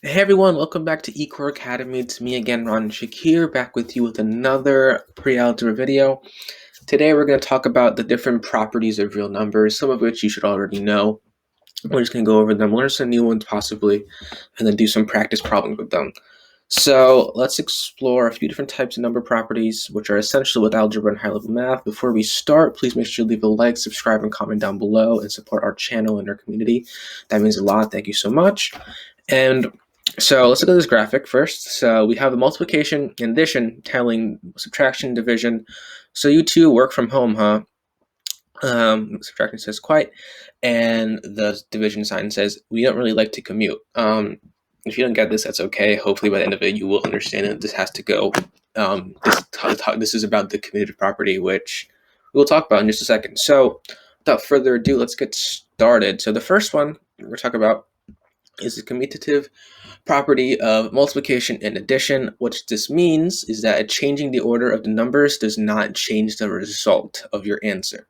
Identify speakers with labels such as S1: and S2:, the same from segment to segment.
S1: Hey everyone, welcome back to eCoreAcademy. It's me again, Ranen Shakir, back with you with another pre-algebra video. Today we're going to talk about the different properties of real numbers, some of which you should already know. We're just going to go over them, learn some new ones possibly, and then do some practice problems with them. So let's explore a few different types of number properties, which are essential with algebra and high-level math. Before we start, please make sure to leave a like, subscribe, and comment down below, and support our channel and our community. That means a lot. Thank you so much. And so let's look at this graphic first. So we have the multiplication and addition telling subtraction, division. So you two work from home, huh? Subtraction says quite, and the division sign says we don't really like to commute. If you don't get this, that's okay. Hopefully by the end of it, you will understand it. This has to go. This is about the commutative property, which we'll talk about in just a second. So without further ado, let's get started. So the first one we're talking about is the commutative property of multiplication and addition. What this means is that changing the order of the numbers does not change the result of your answer.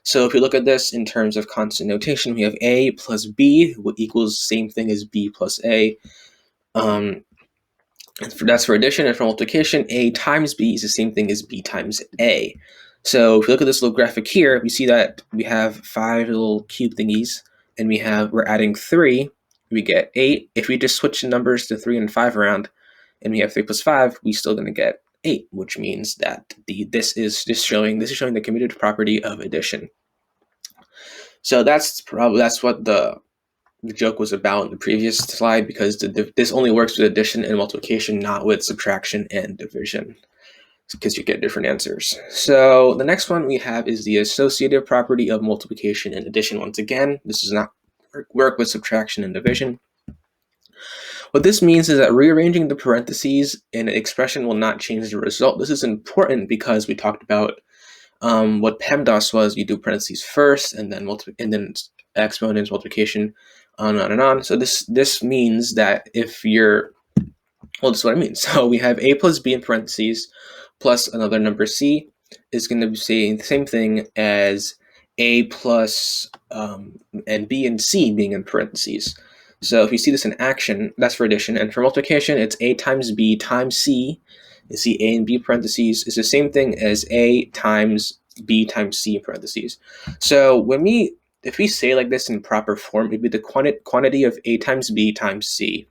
S1: So if we look at this in terms of constant notation, we have a plus b, what equals the same thing as b plus a. That's for addition, and for multiplication, a times b is the same thing as b times a. So if you look at this little graphic here, we see that we have 5 little cube thingies, and we're adding 3, we get 8. If we just switch the numbers to 3 and 5 around, and we have 3 plus 5, we're still going to get 8, which means that this is showing the commutative property of addition. So that's what the joke was about in the previous slide, because this only works with addition and multiplication, not with subtraction and division, because you get different answers. So the next one we have is the associative property of multiplication and addition. Once again, this does not work with subtraction and division. What this means is that rearranging the parentheses in an expression will not change the result. This is important because we talked about what PEMDAS was. You do parentheses first, and then exponents, multiplication, on and on and on. So this means that if you're, well, this is what it means. So we have a plus b in parentheses plus another number c is going to be saying the same thing as a plus and b and c being in parentheses. So if you see this in action, that's for addition. And for multiplication, it's a times b times c. You see a and b parentheses is the same thing as a times b times c in parentheses. So if we say like this in proper form, it'd be the quantity of a times b times c.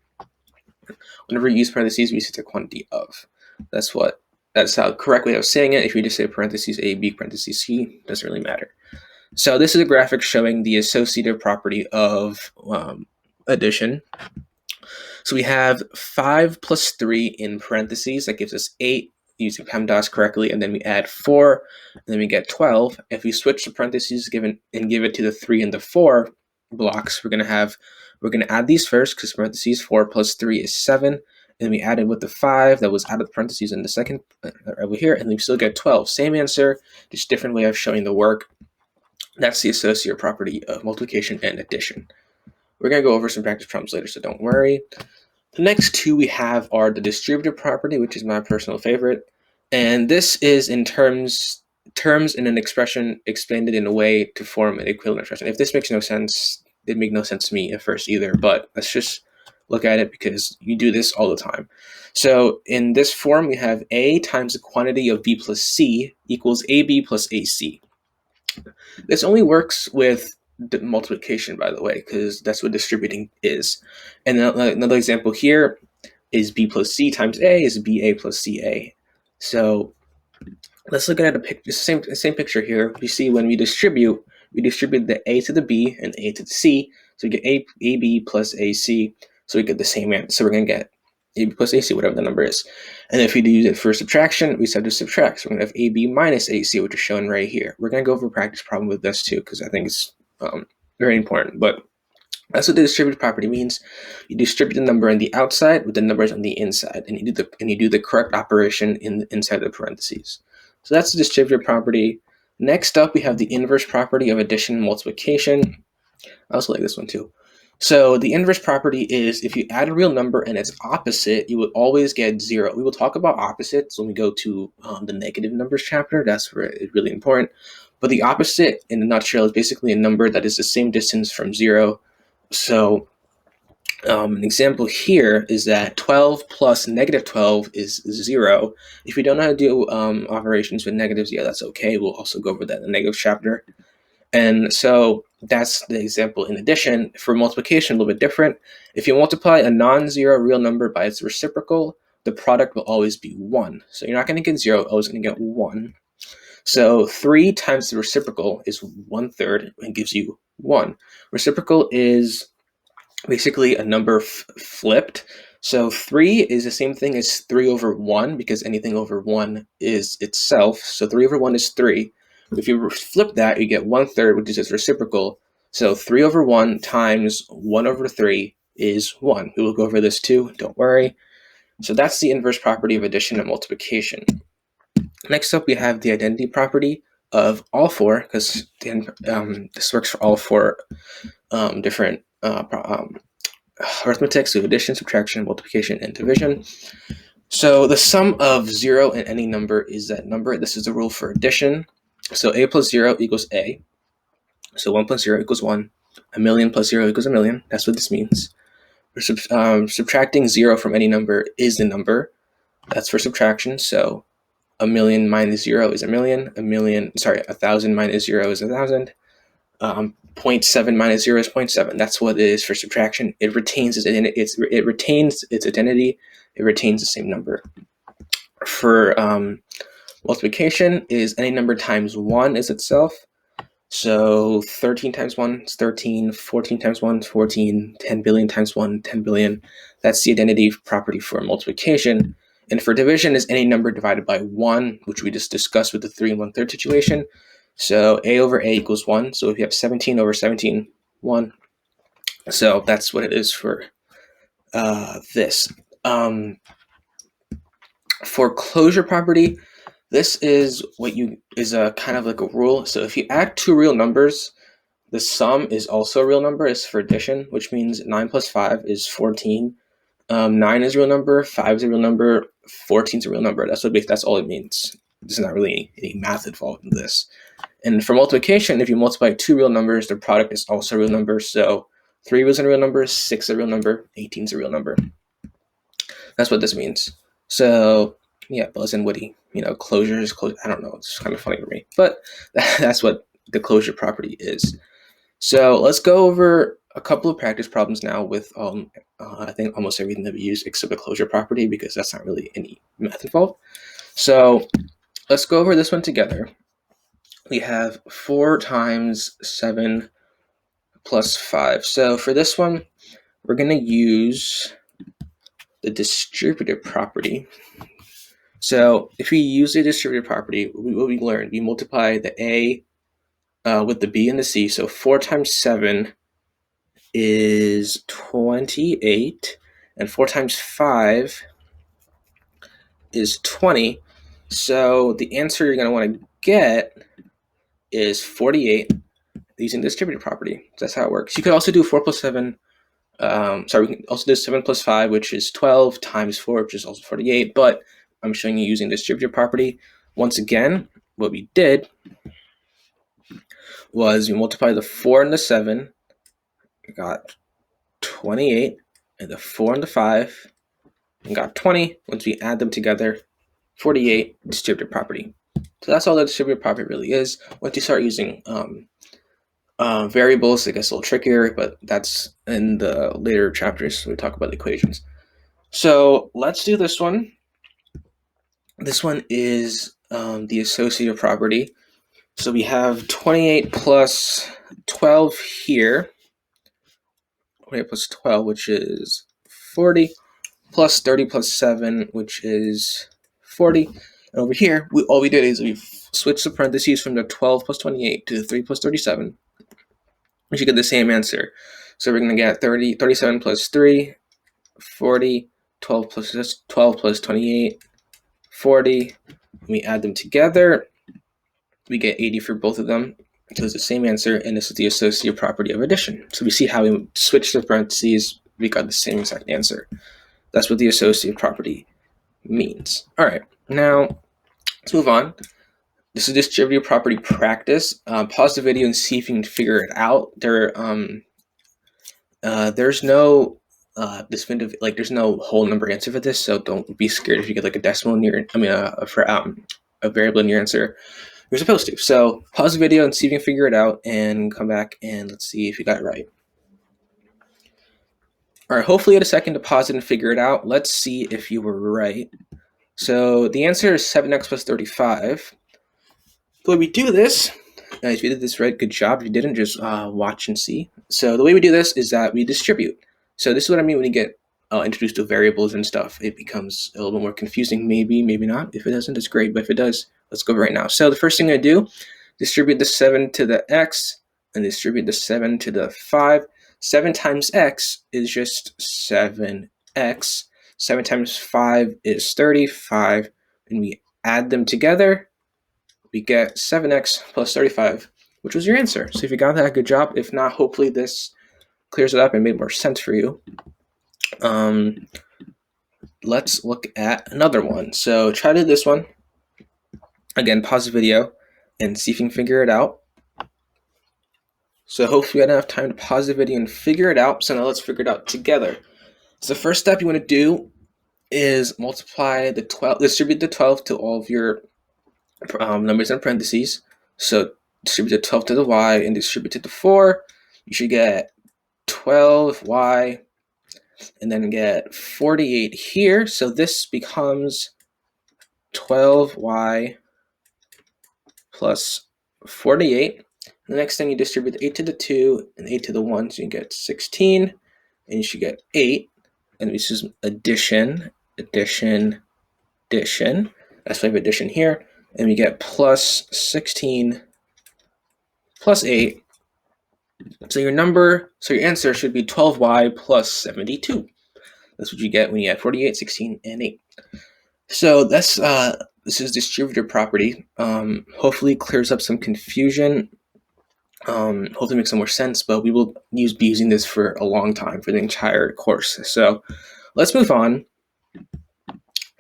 S1: Whenever you use parentheses, we say the quantity of. That's how correctly I was saying it. If you just say parentheses a, b, parentheses c, doesn't really matter. So this is a graphic showing the associative property of addition. So we have 5 plus 3 in parentheses. That gives us 8 using PEMDAS correctly, and then we add 4, and then we get 12. If we switch the parentheses and give it to the 3 and the 4 blocks, we're going to add these first, because parentheses 4 plus 3 is 7. And we add it with the 5 that was out of the parentheses in the second over here, and we still get 12. Same answer, just different way of showing the work. That's the associative property of multiplication and addition. We're going to go over some practice problems later, so don't worry. The next two we have are the distributive property, which is my personal favorite. And this is in terms in an expression explained in a way to form an equivalent expression. If this makes no sense, it made no sense to me at first either, but let's just look at it because you do this all the time. So in this form, we have a times the quantity of b plus c equals ab plus ac. This only works with multiplication, by the way, because that's what distributing is. And another example here is b plus c times a is ba plus ca. So let's look at a picture. Same picture here. You see when we distribute the a to the b and a to the c. So we get ab plus ac. So we get the same answer. So we're going to get ab plus ac, whatever the number is. And if we use it for subtraction, we just have to subtract. So we're going to have ab minus ac, which is shown right here. We're going to go over a practice problem with this too, because I think it's very important. But that's what the distributive property means. You distribute the number on the outside with the numbers on the inside, and you do the correct operation inside the parentheses. So that's the distributive property. Next up, we have the inverse property of addition and multiplication. I also like this one too. So the inverse property is if you add a real number and its opposite, you would always get 0. We will talk about opposites when we go to the negative numbers chapter. That's where it's really important. But the opposite, in a nutshell, is basically a number that is the same distance from 0. So An example here is that 12 plus negative 12 is 0. If you don't know how to do operations with negatives, yeah, that's okay. We'll also go over that in the negative chapter. And so that's the example in addition. For multiplication, a little bit different. If you multiply a non-zero real number by its reciprocal, the product will always be 1. So you're not going to get 0, you're always going to get 1. So 3 times the reciprocal is 1/3 and gives you 1. Reciprocal is basically a number flipped. So 3 is the same thing as 3 over 1 because anything over 1 is itself. So 3 over 1 is 3. If you flip that, you get 1/3, which is its reciprocal. So 3 over 1 times 1 over 3 is 1. We will go over this too, don't worry. So that's the inverse property of addition and multiplication. Next up, we have the identity property of all four, because this works for all four different arithmetic, so addition, subtraction, multiplication, and division. So the sum of 0 and any number is that number. This is the rule for addition. So a plus 0 equals a. So 1 plus 0 equals 1. A million plus 0 equals a million. That's what this means. Subtracting 0 from any number is the number. That's for subtraction. So a million minus 0 is a million. 1,000 minus 0 is 1,000. 0.7 minus 0 is 0.7. That's what it is for subtraction. It retains its identity. It retains the same number. For multiplication is any number times 1 is itself. So 13 times 1 is 13, 14 times 1 is 14, 10 billion times 1, 10 billion. That's the identity property for multiplication. And for division is any number divided by 1, which we just discussed with the 3 1/3 situation. So a over a equals 1. So if you have 17 over 17, 1. So that's what it is for this. For closure property, this is a kind of like a rule. So if you add two real numbers, the sum is also a real number. It's for addition, which means 9 plus 5 is 14. 9 is a real number, 5 is a real number, 14 is a real number. That's all it means. There's not really any math involved in this. And for multiplication, if you multiply two real numbers, the product is also a real number. So 3 is a real number, 6 is a real number, 18 is a real number. That's what this means. So yeah, Buzz and Woody, closures, I don't know, it's kind of funny to me. But that's what the closure property is. So let's go over a couple of practice problems now with I think almost everything that we use except the closure property, because that's not really any math involved. So let's go over this one together. We have 4 times 7 plus 5. So for this one, we're going to use the distributive property. So if we use the distributive property, what we learned, we multiply the a with the b and the c. So 4 times 7 is 28, and 4 times 5 is 20. So the answer you're going to want to get is 48 using the distributive property. That's how it works. You could also do 4 plus 7. We can also do 7 plus 5, which is 12, times 4, which is also 48. But I'm showing you using the distributive property. Once again, what we did was we multiplied the 4 and the 7. We got 28, and the 4 and the 5, and got 20. Once we add them together, 48, distributive property. So that's all the distributive property really is. Once you start using variables, it gets a little trickier, but that's in the later chapters when we talk about equations. So let's do this one. This one is the associative property. So we have 28 plus 12 here. 28 plus 12, which is 40, plus 30 plus 7, which is 40. And over here, all we did is we switched the parentheses from the 12 plus 28 to the 3 plus 37. We should get the same answer. So we're going to get 37 plus 3, 40, 12 plus 28, 40. When we add them together, we get 80 for both of them. So it's the same answer, and this is the associative property of addition. So we see how we switched the parentheses, we got the same exact answer. That's what the associative property means. All right, now let's move on. This is distributive property practice. Pause the video and see if you can figure it out. There's no definitive, like there's no whole number answer for this, so don't be scared if you get like a decimal in your, a variable in your answer. You're supposed to. So pause the video and see if you can figure it out, and come back and let's see if you got it right. All right, hopefully you had a second to pause it and figure it out. Let's see if you were right. So the answer is 7x plus 35. The way we do this, if you did this right, good job. If you didn't, just watch and see. So the way we do this is that we distribute. So this is what I mean when you get introduced to variables and stuff. It becomes a little bit more confusing, maybe not. If it doesn't, it's great, but if it does, let's go right now. So the first thing I do, distribute the 7 to the x and distribute the 7 to the 5. 7 times x is just 7x. 7 times 5 is 35, and we add them together, we get 7x plus 35, which was your answer. So if you got that, good job. If not, hopefully this clears it up and made more sense for you. Let's look at another one. So try to do this one. Again, pause the video and see if you can figure it out. So hopefully you had enough time to pause the video and figure it out. So now let's figure it out together. So the first step you want to do is multiply the 12, distribute the 12 to all of your numbers in parentheses. So distribute the 12 to the y and distribute to the 4. You should get 12y and then get 48 here. So this becomes 12y plus 48. The next thing you distribute 8 to the 2 and 8 to the 1, so you get 16, and you should get 8. And this is addition. That's why we have addition here. And we get plus 16 plus 8. So your answer should be 12y plus 72. That's what you get when you add 48, 16, and 8. So that's this is distributive property. Hopefully it clears up some confusion. Hopefully makes some more sense, but we will be using this for a long time, for the entire course. So let's move on.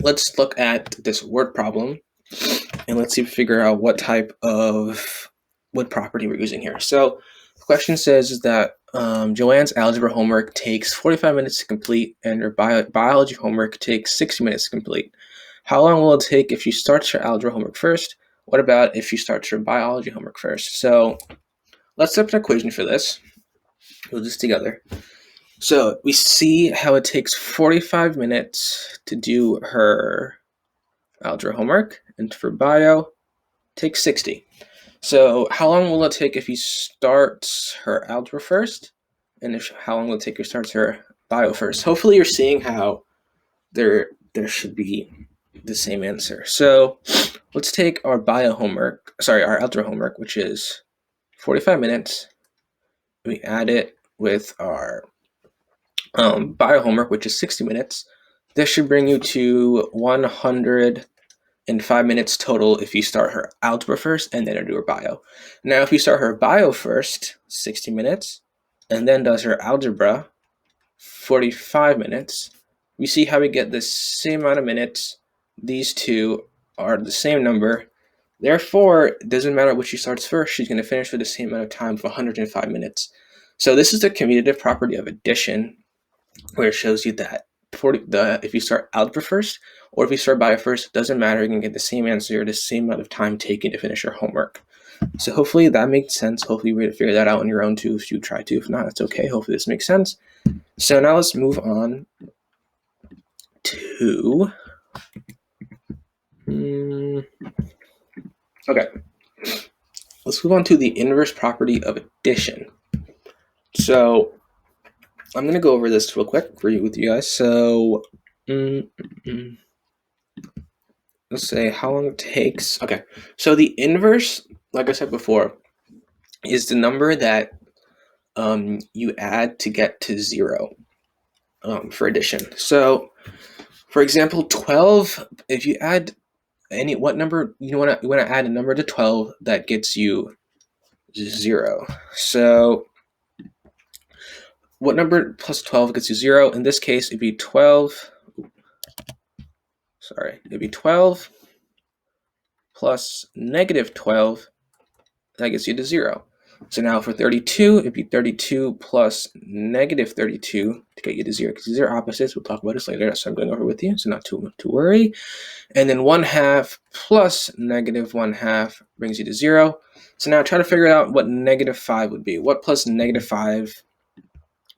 S1: Let's look at this word problem, and let's see if we figure out what type of property we're using here. So the question says that Joanne's algebra homework takes 45 minutes to complete, and her biology homework takes 60 minutes to complete. How long will it take if she starts her algebra homework first? What about if she starts her biology homework first? So let's set up an equation for this. We'll do this together. So we see how it takes 45 minutes to do her algebra homework, and for bio, it takes 60. So how long will it take if you start her algebra first? And how long will it take if you start her bio first? Hopefully you're seeing how there should be the same answer. So let's take our our algebra homework, which is 45 minutes. We add it with our bio homework, which is 60 minutes. This should bring you to 105 minutes total if you start her algebra first and then do her bio. Now, if you start her bio first, 60 minutes, and then does her algebra, 45 minutes, we see how we get the same amount of minutes. These two are the same number. Therefore, it doesn't matter which she starts first, she's going to finish for the same amount of time, for 105 minutes. So this is the commutative property of addition, where it shows you that if you start algebra first or if you start bio first, it doesn't matter. You can get the same answer, the same amount of time taken to finish your homework. So hopefully that makes sense. Hopefully you're able to figure that out on your own too if you try to. If not, it's okay. Hopefully this makes sense. So now let's move on to let's move on to the inverse property of addition. So I'm going to go over this real quick with you guys. So let's say how long it takes. Okay, so the inverse, like I said before, is the number that you add to get to 0 for addition. So for example, 12, if you add what number you want to add a number to 12 that gets you 0. So what number plus 12 gets you 0? In this case, it'd be 12. It'd be 12 plus negative 12. That gets you to 0. So now for 32, it'd be 32 plus negative 32 to get you to 0, because these are opposites. We'll talk about this later, so I'm going over with you, so not to worry. And then 1/2 plus negative 1/2 brings you to 0. So now try to figure out what negative 5 would be. What plus negative 5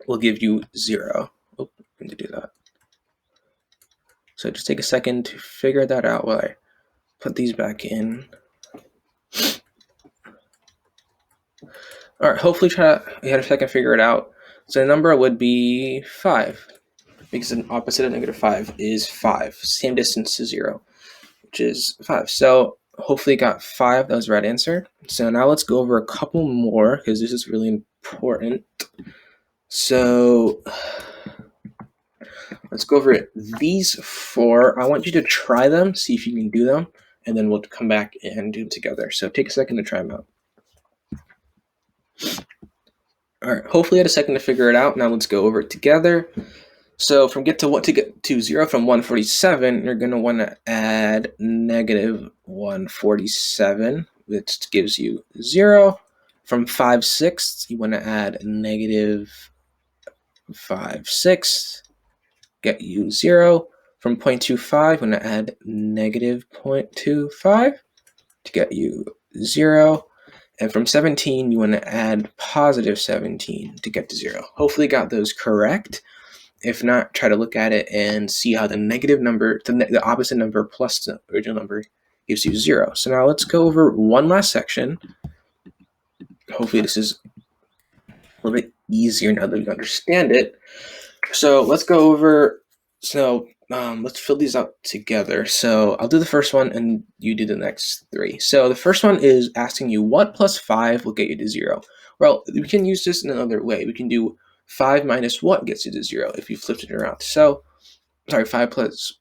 S1: will give you 0? Oh, I need to do that. So just take a second to figure that out while I put these back in. All right, hopefully you had a second to figure it out. So the number would be 5, because an opposite of negative 5 is 5, same distance to 0, which is 5. So hopefully you got 5. That was the right answer. So now let's go over a couple more, because this is really important. So let's go over these 4. I want you to try them, see if you can do them, and then we'll come back and do them together. So take a second to try them out. All right, hopefully you had a second to figure it out. Now let's go over it together. So from get to 0 from 147, you're going to want to add negative 147, which gives you 0. From 5/6, you want to add negative 5/6, get you 0. From 0.25, you want to add negative 0.25 to get you 0. And from 17, you want to add positive 17 to get to 0. Hopefully you got those correct. If not, try to look at it and see how the negative number, the opposite number plus the original number gives you 0. So now let's go over one last section. Hopefully this is a little bit easier now that you understand it. So let's go over, let's fill these out together. So I'll do the first one and you do the next 3. So the first one is asking you what plus 5 will get you to 0. Well, we can use this in another way. We can do 5 minus what gets you to 0 if you flipped it around. So, sorry, 5 plus,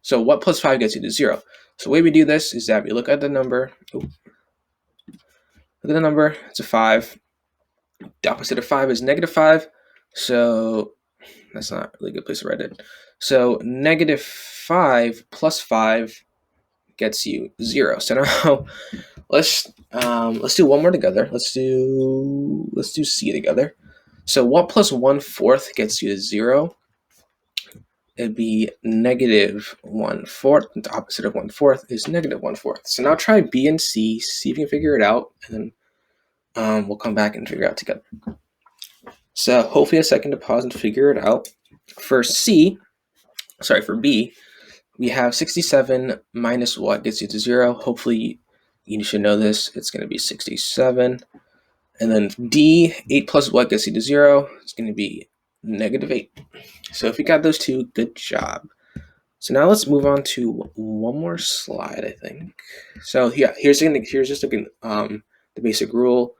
S1: So what plus 5 gets you to 0? So the way we do this is that we look at the number. Look at the number, it's a 5. The opposite of 5 is negative 5. So that's not a really good place to write it. So negative 5 plus 5 gets you 0. So now let's do one more together. Let's do C together. So what plus 1/4 gets you to 0? It'd be negative 1/4. The opposite of 1/4 is negative 1/4. So now try B and C, see if you can figure it out, and then we'll come back and figure it out together. So hopefully a second to pause and figure it out. For B, we have 67 minus what gets you to 0. Hopefully you should know this. It's going to be 67. And then D, 8 plus what gets you to 0? It's going to be negative 8. So if you got those two, good job. So now let's move on to one more slide, I think. So yeah, here's just the basic rule.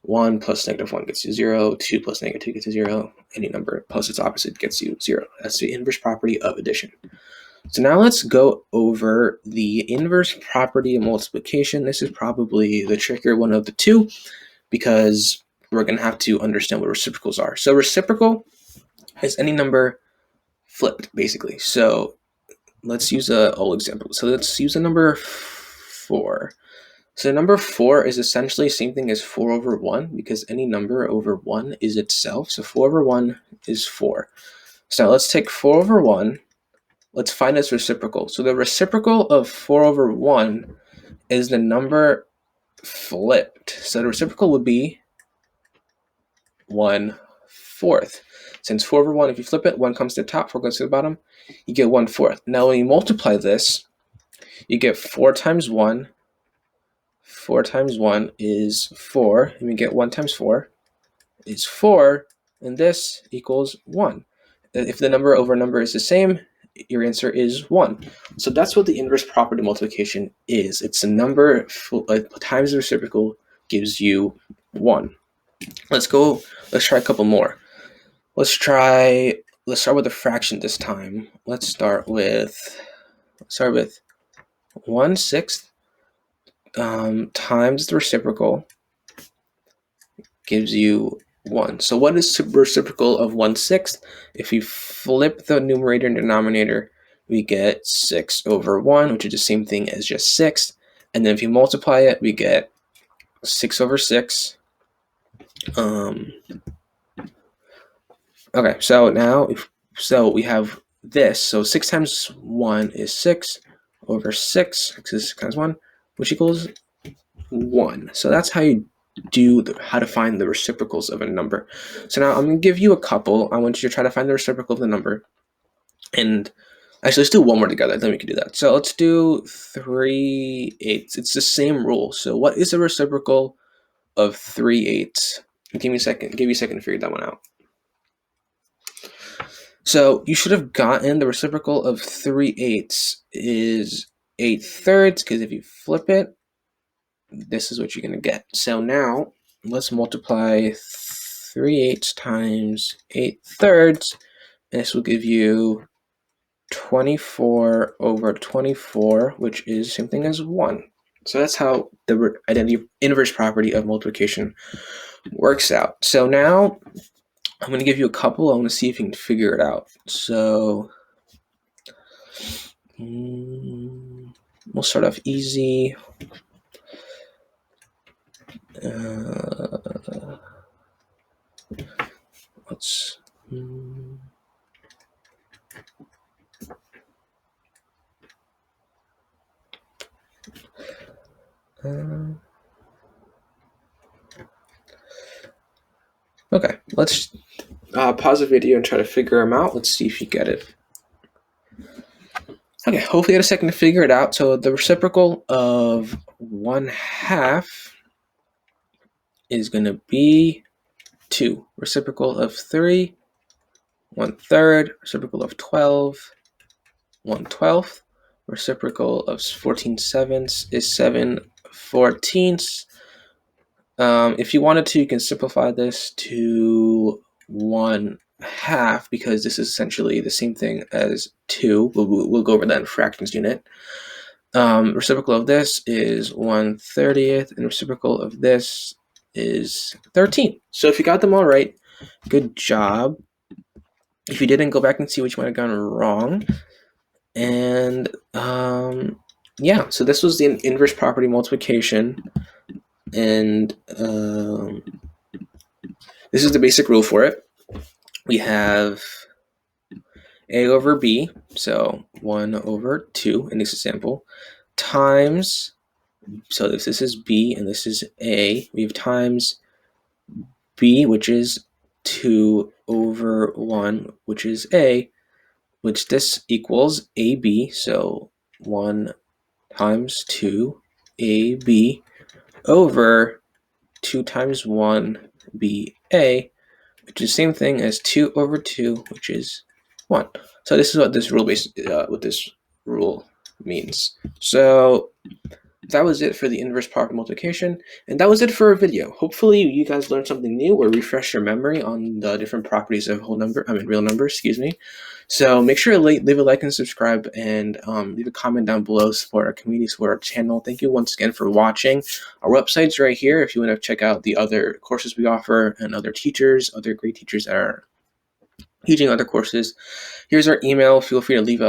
S1: 1 plus negative 1 gets you 0. 2 plus negative 2 gets you 0. Any number plus its opposite gets you 0. That's the inverse property of addition. So now let's go over the inverse property of multiplication. This is probably the trickier one of the two, because we're going to have to understand what reciprocals are. So reciprocal is any number flipped, basically. So let's use an old example. So let's use the number 4. So number 4 is essentially the same thing as 4 over 1, because any number over 1 is itself. So 4 over 1 is 4. So let's take 4 over 1. Let's find its reciprocal. So the reciprocal of 4 over 1 is the number flipped. So the reciprocal would be 1/4. Since 4 over 1, if you flip it, 1 comes to the top, 4 goes to the bottom, you get 1/4. Now when you multiply this, you get 4 times 1. 4 times 1 is 4, and we get 1 times 4 is 4, and this equals 1. If the number over number is the same, your answer is 1. So that's what the inverse property multiplication is. It's a number times the reciprocal gives you 1. Let's try a couple more. Let's start with a fraction this time. Let's start with 1/6 times the reciprocal gives you 1. So what is reciprocal of 1/6? If you flip the numerator and denominator, we get 6 over 1, which is the same thing as just 6. And then if you multiply it, we get 6 over 6. Okay, so now we have this. So 6 times 1 is 6 over 6. 6 is 6 times 1, which equals 1. So that's how you do how to find the reciprocals of a number. So now I'm going to give you a couple. I want you to try to find the reciprocal of the number. And actually, let's do one more together. Then we can do that. So let's do 3/8. It's the same rule. So what is the reciprocal of 3/8? Give me a second. Give you a second to figure that one out. So you should have gotten the reciprocal of 3/8 is 8/3, because if you flip it, this is what you're going to get. So now let's multiply 3/8 times 8/3, and this will give you 24 over 24, which is the same thing as 1. So that's how the identity inverse property of multiplication works out. So now I'm going to give you a couple. I want to see if you can figure it out. So we'll start off easy. Let's okay, let's pause the video and try to figure them out. Let's see if you get it. Okay, hopefully you get a second to figure it out. So the reciprocal of 1/2 is going to be 2. Reciprocal of 3, 1/3. Reciprocal of 12, 1/12. Reciprocal of 14/7 is 7/14. If you wanted to, you can simplify this to 1/2, because this is essentially the same thing as 2. We'll go over that in fractions unit. Reciprocal of this is 1/30th, and reciprocal of this is 13. So if you got them all right, good job. If you didn't, go back and see what you might have gotten wrong. And yeah, so this was the inverse property multiplication, and this is the basic rule for it. We have a over b, so 1 over 2 in this example, times, so if this is b and this is a, we have times b, which is 2 over 1, which is a, which this equals ab, so 1 times 2 ab over 2 times 1 ba, which is the same thing as 2 over 2, which is 1. So this is what this rule means. So that was it for the inverse property multiplication, and that was it for our video. Hopefully you guys learned something new or refresh your memory on the different properties of real numbers, excuse me. So make sure to leave a like and subscribe, and leave a comment down below, support our community, support our channel. Thank you once again for watching. Our website's right here if you want to check out the other courses we offer and other teachers, other great teachers that are teaching other courses. Here's our email. Feel free to leave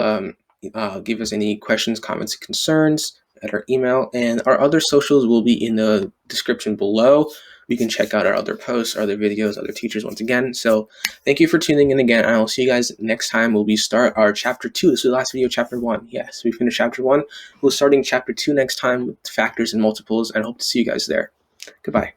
S1: give us any questions, comments, and concerns at our email, and our other socials will be in the description below. You can check out our other posts, our other videos, other teachers once again. So thank you for tuning in again, and I will see you guys next time. We'll start our chapter 2. This was the last video, chapter 1. Yes, we finished chapter 1. We'll be starting chapter 2 next time with factors and multiples, and I hope to see you guys there. Goodbye.